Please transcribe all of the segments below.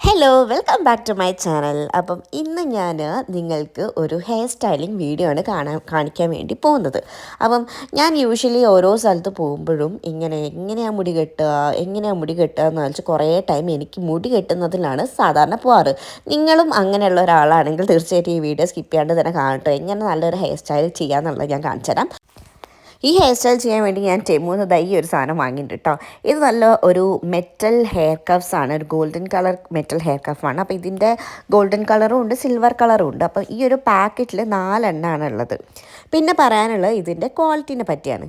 Hello welcome back to my channel. അപ്പം ഇന്ന് ഞാൻ നിങ്ങൾക്ക് ഒരു ഹെയർ സ്റ്റൈലിംഗ് വീഡിയോ ആണ് കാണിക്കാൻ വേണ്ടി പോകുന്നത്. അപ്പം ഞാൻ യൂഷ്വലി ഓരോ സ്ഥലത്ത് പോകുമ്പോഴും എങ്ങനെയാണ് മുടി കെട്ടുക എന്ന് വെച്ചാൽ കുറേ ടൈം എനിക്ക് മുടി കെട്ടുന്നതിലാണ് സാധാരണ പോവാറ്. നിങ്ങളും അങ്ങനെയുള്ള ഒരാളാണെങ്കിൽ തീർച്ചയായിട്ടും ഈ വീഡിയോ സ്കിപ്പ് ചെയ്യാണ്ട് തന്നെ കാണട്ടോ. എങ്ങനെ നല്ലൊരു ഹെയർ സ്റ്റൈൽ ചെയ്യാമെന്നുള്ളത് ഞാൻ കാണിച്ചു തരാം. ഈ ഹെയർ സ്റ്റൈൽ ചെയ്യാൻ വേണ്ടി ഞാൻ ടെമ്മുന്ന് ഈ ഒരു സാധനം വാങ്ങിയിട്ടുണ്ട് കേട്ടോ. ഇത് നല്ല ഒരു മെറ്റൽ ഹെയർ കഫ്സ് ആണ്, ഒരു ഗോൾഡൻ കളർ മെറ്റൽ ഹെയർ കഫാണ്. അപ്പോൾ ഇതിൻ്റെ ഗോൾഡൻ കളറും ഉണ്ട്, സിൽവർ കളറും ഉണ്ട്. അപ്പോൾ ഈ ഒരു പാക്കറ്റിൽ 4 എണ്ണമാണ് ഉള്ളത്. പിന്നെ പറയാനുള്ളത് ഇതിൻ്റെ ക്വാളിറ്റീനെ പറ്റിയാണ്.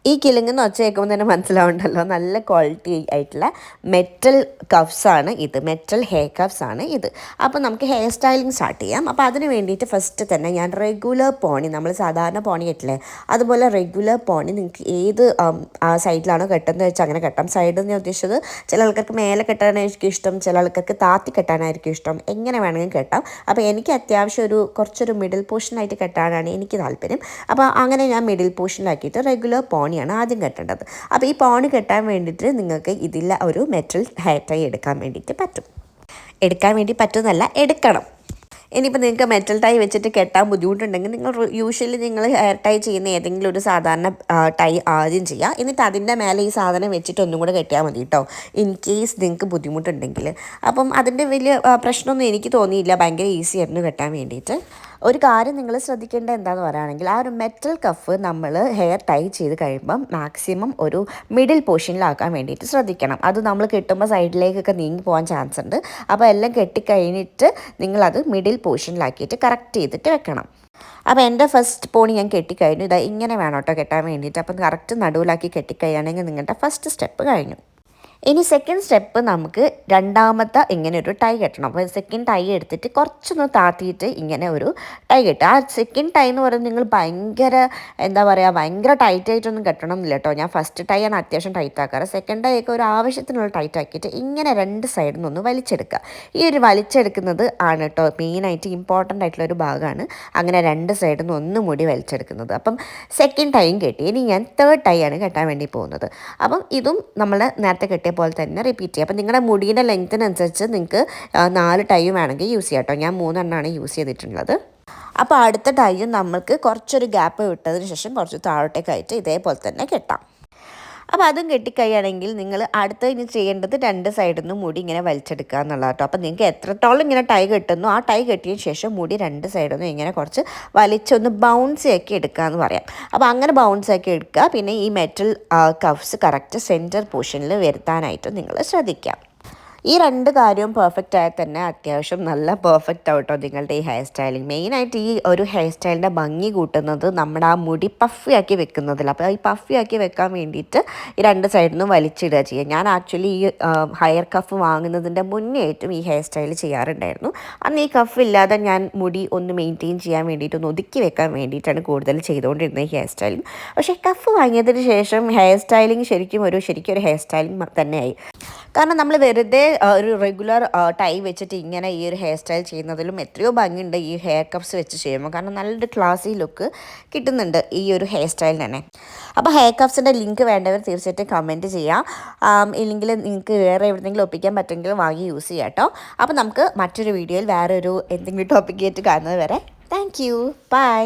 ഈ കിലുങ്ങെന്ന് ഒച്ച കേൾക്കുമ്പോൾ തന്നെ മനസ്സിലാവുണ്ടല്ലോ, നല്ല ക്വാളിറ്റി ആയിട്ടുള്ള മെറ്റൽ കഫ്സാണ് ഇത്, മെറ്റൽ ഹെയർ കഫ്സാണ് ഇത്. അപ്പോൾ നമുക്ക് ഹെയർ സ്റ്റൈലിംഗ് സ്റ്റാർട്ട് ചെയ്യാം. അപ്പോൾ അതിന് വേണ്ടിയിട്ട് ഫസ്റ്റ് തന്നെ ഞാൻ റെഗുലർ പോണി, നമ്മൾ സാധാരണ പോണി കെട്ടില്ലേ, അതുപോലെ റെഗുലർ പോണി നിങ്ങൾക്ക് ഏത് സൈഡിലാണോ കെട്ടുന്നത് വെച്ചാൽ അങ്ങനെ കെട്ടാം. സൈഡ് എന്ന് ഉദ്ദേശിച്ചത് ചില ആൾക്കാർക്ക് മേലെ കെട്ടാനായിരിക്കും ഇഷ്ടം, ചില ആൾക്കാർക്ക് താത്തി കെട്ടാനായിരിക്കും ഇഷ്ടം, എങ്ങനെ വേണമെങ്കിലും കെട്ടാം. അപ്പോൾ എനിക്ക് അത്യാവശ്യം കുറച്ചൊരു മിഡിൽ പോർഷനായിട്ട് കെട്ടാനാണ് എനിക്ക് താല്പര്യം. അപ്പോൾ അങ്ങനെ ഞാൻ മിഡിൽ പോർഷനിലാക്കിയിട്ട് റെഗുലർ പോണി ആദ്യം കെട്ടേണ്ടത്. അപ്പോൾ ഈ പോണി കെട്ടാൻ വേണ്ടിയിട്ട് നിങ്ങൾക്ക് ഇതിൽ ഒരു മെറ്റൽ ഹെയർ ടൈ എടുക്കാൻ വേണ്ടിയിട്ട് പറ്റുന്നല്ല, എടുക്കണം. ഇനിയിപ്പോൾ നിങ്ങൾക്ക് മെറ്റൽ ടൈ വെച്ചിട്ട് കെട്ടാൻ ബുദ്ധിമുട്ടുണ്ടെങ്കിൽ നിങ്ങൾ ഹെയർ ടൈ ചെയ്യുന്ന ഏതെങ്കിലും ഒരു സാധാരണ ടൈ ആദ്യം ചെയ്യുക. എന്നിട്ട് അതിൻ്റെ മേലെ ഈ സാധനം വെച്ചിട്ട് ഒന്നും കൂടെ കെട്ടിയാൽ മതി കേട്ടോ, ഇൻ കേസ് നിങ്ങൾക്ക് ബുദ്ധിമുട്ടുണ്ടെങ്കിൽ. അപ്പം അതിൻ്റെ വലിയ പ്രശ്നമൊന്നും എനിക്ക് തോന്നിയില്ല, ഭയങ്കര ഈസി ആയിരുന്നു കെട്ടാൻ വേണ്ടിയിട്ട്. ഒരു കാര്യം നിങ്ങൾ ശ്രദ്ധിക്കേണ്ടത് എന്താണെന്ന് പറയുകയാണെങ്കിൽ, ആ ഒരു മെറ്റൽ കഫ് നമ്മൾ ഹെയർ ടൈ ചെയ്ത് കഴിയുമ്പം മാക്സിമം ഒരു മിഡിൽ പോർഷനിലാക്കാൻ വേണ്ടിയിട്ട് ശ്രദ്ധിക്കണം. അത് നമ്മൾ കെട്ടുമ്പോൾ സൈഡിലേക്കൊക്കെ നീങ്ങി പോകാൻ ചാൻസ് ഉണ്ട്. അപ്പോൾ എല്ലാം കെട്ടിക്കഴിഞ്ഞിട്ട് നിങ്ങളത് മിഡിൽ പോർഷനിലാക്കിയിട്ട് കറക്റ്റ് ചെയ്തിട്ട് വെക്കണം. അപ്പോൾ എൻ്റെ ഫസ്റ്റ് പോണി ഞാൻ കെട്ടിക്കഴിഞ്ഞു. ഇങ്ങനെ വേണം കേട്ടോ കെട്ടാൻ വേണ്ടിയിട്ട്. അപ്പം കറക്റ്റ് നടുവിലാക്കി കെട്ടിക്കഴിയുകയാണെങ്കിൽ നിങ്ങളുടെ ഫസ്റ്റ് സ്റ്റെപ്പ് കഴിഞ്ഞു. ഇനി സെക്കൻഡ് സ്റ്റെപ്പ്, നമുക്ക് രണ്ടാമത്തെ ഇങ്ങനെ ഒരു ടൈ കെട്ടണം. അപ്പോൾ സെക്കൻഡ് ടൈ എടുത്തിട്ട് കുറച്ചൊന്ന് താത്തിയിട്ട് ഇങ്ങനെ ഒരു ടൈ കെട്ടുക. ആ സെക്കൻഡ് ടൈ എന്ന് പറയുന്നത് നിങ്ങൾ ഭയങ്കര ടൈറ്റായിട്ടൊന്നും കെട്ടണം എന്നില്ല കേട്ടോ. ഞാൻ ഫസ്റ്റ് ടൈ ആണ് അത്യാവശ്യം ടൈറ്റ് ആക്കാറ്. സെക്കൻഡ് ടൈ ഒക്കെ ഒരു ആവശ്യത്തിനുള്ള ടൈറ്റ് ആക്കിയിട്ട് ഇങ്ങനെ രണ്ട് സൈഡിൽ നിന്നൊന്ന് വലിച്ചെടുക്കുക. ഈ ഒരു വലിച്ചെടുക്കുന്നത് ആണ് കേട്ടോ മെയിനായിട്ട് ഇമ്പോർട്ടൻ്റ് ആയിട്ടുള്ള ഒരു ഭാഗമാണ്. അങ്ങനെ രണ്ട് സൈഡിൽ നിന്ന് ഒന്ന് മുടി വലിച്ചെടുക്കുന്നത്. അപ്പം സെക്കൻഡ് ടൈം കെട്ടി. ഇനി ഞാൻ തേർഡ് ടൈ ആണ് കെട്ടാൻ വേണ്ടി പോകുന്നത്. അപ്പം ഇതും നമ്മൾ നേരത്തെ കെട്ടിയ പോലെ തന്നെ റിപ്പീറ്റ് ചെയ്യുക. അപ്പോൾ നിങ്ങളുടെ മുടിയുടെ ലെങ്ത്തിനനുസരിച്ച് നിങ്ങൾക്ക് 4 ടൈയും വേണമെങ്കിൽ യൂസ് ചെയ്യാം കേട്ടോ. ഞാൻ 3 എണ്ണമാണ് യൂസ് ചെയ്തിട്ടുള്ളത്. അപ്പോൾ അടുത്ത ടൈയും നമ്മൾക്ക് കുറച്ചൊരു ഗ്യാപ്പ് വിട്ടതിന് ശേഷം കുറച്ച് താഴോട്ടേക്കായിട്ട് ഇതേപോലെ തന്നെ കെട്ടാം. അപ്പോൾ അതും കെട്ടിക്കഴിയുകയാണെങ്കിൽ നിങ്ങൾ അടുത്ത് ഇനി ചെയ്യേണ്ടത് രണ്ട് സൈഡിൽ നിന്നും മുടി ഇങ്ങനെ വലിച്ചെടുക്കുക എന്നുള്ളത് കേട്ടോ. അപ്പോൾ നിങ്ങൾക്ക് എത്രത്തോളം ഇങ്ങനെ ടൈ കെട്ടുന്നു, ആ ടൈ കെട്ടിയതിന് ശേഷം മുടി രണ്ട് സൈഡിൽ നിന്നും ഇങ്ങനെ കുറച്ച് വലിച്ചൊന്ന് ബൗൺസ് ആക്കി എടുക്കുക എന്ന് പറയാം. അപ്പോൾ അങ്ങനെ ബൗൺസ് ആക്കി എടുക്കുക. പിന്നെ ഈ മെറ്റൽ കഫ്സ് കറക്റ്റ് സെൻറ്റർ പോർഷനിൽ വരുത്താനായിട്ട് നിങ്ങൾ ശ്രദ്ധിക്കുക. ഈ രണ്ട് കാര്യവും പെർഫെക്റ്റ് ആയാൽ തന്നെ അത്യാവശ്യം നല്ല പെർഫെക്റ്റ് ആവട്ടോ നിങ്ങളുടെ ഈ ഹെയർ സ്റ്റൈലിങ്. മെയിനായിട്ട് ഈ ഒരു ഹെയർ സ്റ്റൈലിൻ്റെ ഭംഗി കൂട്ടുന്നത് നമ്മുടെ ആ മുടി പഫിയാക്കി വെക്കുന്നതിൽ. അപ്പോൾ ഈ പഫിയാക്കി വെക്കാൻ വേണ്ടിയിട്ട് ഈ രണ്ട് സൈഡിൽ നിന്നും വലിച്ചിടുക ചെയ്യുക. ഞാൻ ആക്ച്വലി ഈ ഹെയർ കഫ് വാങ്ങുന്നതിൻ്റെ മുന്നേ ഈ ഹെയർ സ്റ്റൈൽ ചെയ്യാറുണ്ടായിരുന്നു. അന്ന് ഈ കഫ് ഇല്ലാതെ ഞാൻ മുടി ഒന്ന് മെയിൻറ്റെയിൻ ചെയ്യാൻ വേണ്ടിയിട്ട്, ഒന്ന് ഒതുക്കി വെക്കാൻ വേണ്ടിയിട്ടാണ് കൂടുതൽ ചെയ്തുകൊണ്ടിരുന്നത് ഈ ഹെയർ സ്റ്റൈലിങ്. പക്ഷേ കഫ് വാങ്ങിയതിന് ശേഷം ഹെയർ സ്റ്റൈലിങ് ശരിക്കും ഒരു ഹെയർ സ്റ്റൈലിങ് തന്നെയായി. കാരണം നമ്മൾ വെറുതെ ഒരു റെഗുലർ ടൈ വെച്ചിട്ട് ഇങ്ങനെ ഈ ഒരു ഹെയർ സ്റ്റൈൽ ചെയ്യുന്നതിലും എത്രയോ ഭംഗിയുണ്ട് ഈ ഹെയർ കപ്സ് വെച്ച് ചെയ്യുമ്പോൾ. കാരണം നല്ലൊരു ക്ലാസി ലുക്ക് കിട്ടുന്നുണ്ട് ഈ ഒരു ഹെയർ സ്റ്റൈലിന് തന്നെ. അപ്പോൾ ഹെയർ കപ്സിൻ്റെ ലിങ്ക് വേണ്ടവർ തീർച്ചയായിട്ടും കമൻറ്റ് ചെയ്യാം. ഇല്ലെങ്കിൽ നിങ്ങൾക്ക് വേറെ എവിടെയെങ്കിലും ഒപ്പിക്കാൻ പറ്റുമെങ്കിൽ വാങ്ങി യൂസ് ചെയ്യാം കേട്ടോ. അപ്പോൾ നമുക്ക് മറ്റൊരു വീഡിയോയിൽ വേറെ എന്തെങ്കിലും ടോപ്പിക്കായിട്ട് കാണുന്നത് വരെ താങ്ക് യു, ബൈ.